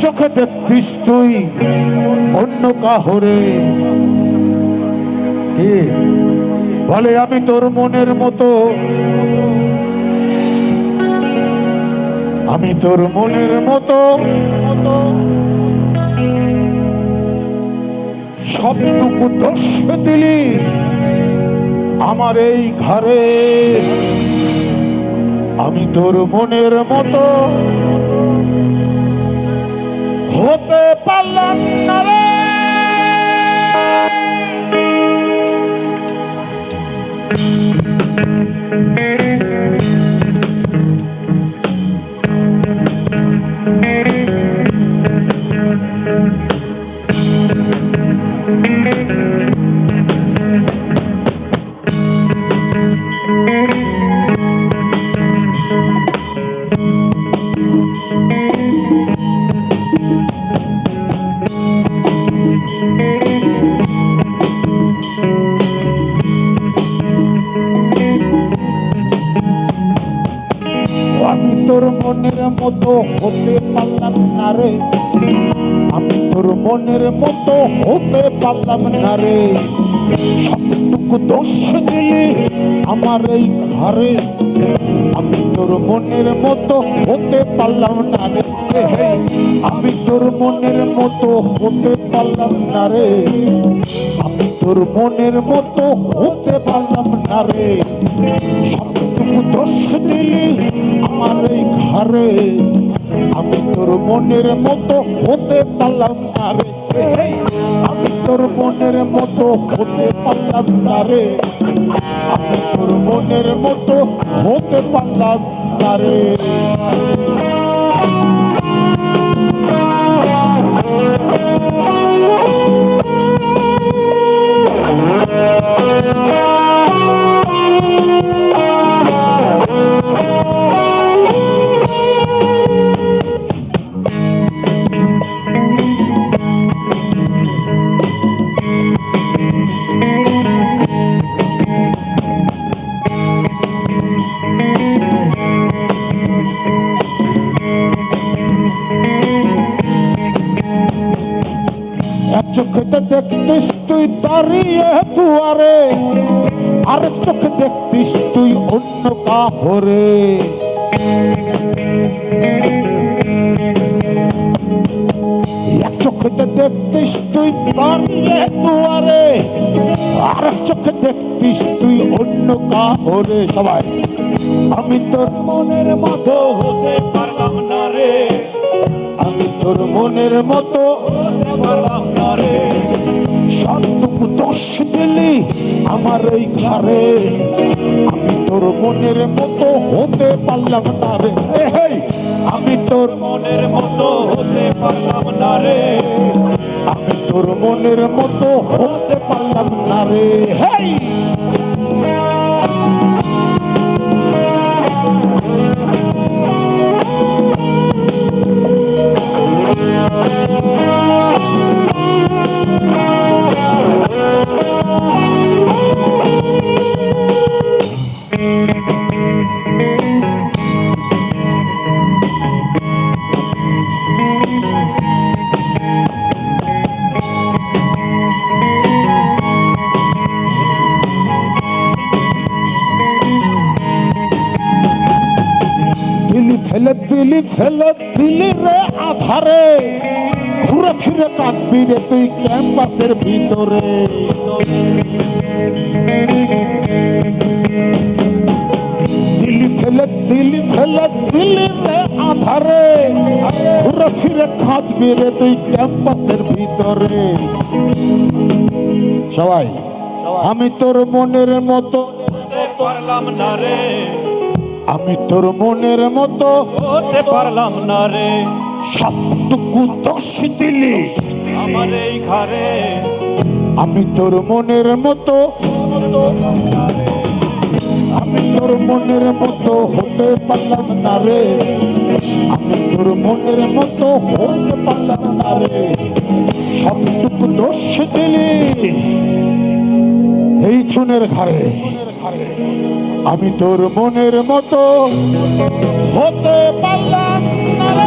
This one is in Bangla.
চোখে দেখতিস তুই অন্য কাহরে, বলে আমি তোর মনের মতো, আমি তোর মনের মতো সবটুকু দোষ দিলি আমার এই ঘরে। আমি তোর মনের মতো হতে পারলাম না রে। আমি তোর মনের মতো হতে পারলাম না রে, আমি তোর মনের মতো হতে পারলাম না রে। সবটুকু দোষ দিলি আমার এই ঘরে, আমি তোর মনের মতো হতে পারলাম না রে। আমি তোর মনের মতো হতে পারলাম না রে, আমি তোর মনের মতো হতে পারলাম না রে। সবটুকু দোষ দিলি আমার এই ঘরে, আমি তোর মনের মতো হতে পারলাম না রে। আমি তোর মনের মতো হতে পারলাম না রে, আমি তোর মনের মতো হতে পারলাম না রে। এক চোখে দেখতিস তুই দাঁড়িয়ে দুয়ারে, আরেক চোখে দেখতিস তুই অন্য কাহরে। এক চোখে দেখতিস তুই দাঁড়িয়ে দুয়ারে, আরেক চোখে দেখতিস তুই অন্য কাহরে। সবাই আমি তোর মনের মতো হতে পারলাম না রে, আমি তোর মনের মতো হতে পারলাম না রে। সবটুকু দোষ দিলি আমার এই ঘরে, আমি তোর মনের মতো হতে পারলাম না রে। আমি তোর মনের মতো হতে পারলাম না রে, আমি তোর মনের মতো হতে পারলাম না রে। হেই ফেলে দিলি রে আধারে, ঘুরে ফিরে কাঁদবি রে তুই ক্যাম্পাসের ভিতরে। দিলি ফেলে দিলি রে আধারে, ঘুরে ফিরে কাঁদবি রে তুই ক্যাম্পাসের ভিতরে। সবাই আমি তোর মনের মতো হতে পারলাম না রে, আমি তোর মনের মতো হতে পারলাম না রে। সবটুকু দোষ দিলি আমার এই ঘরে, আমি তোর মনের মতো, আমি তোর মনের মতো হতে পারলাম না রে, আমি তোর মনের মতো হতে পারলাম না রে। সবটুকু দোষ দিলি এই চুনের ঘরে, আমি তোর মনের মতো হতে পারলাম না রে।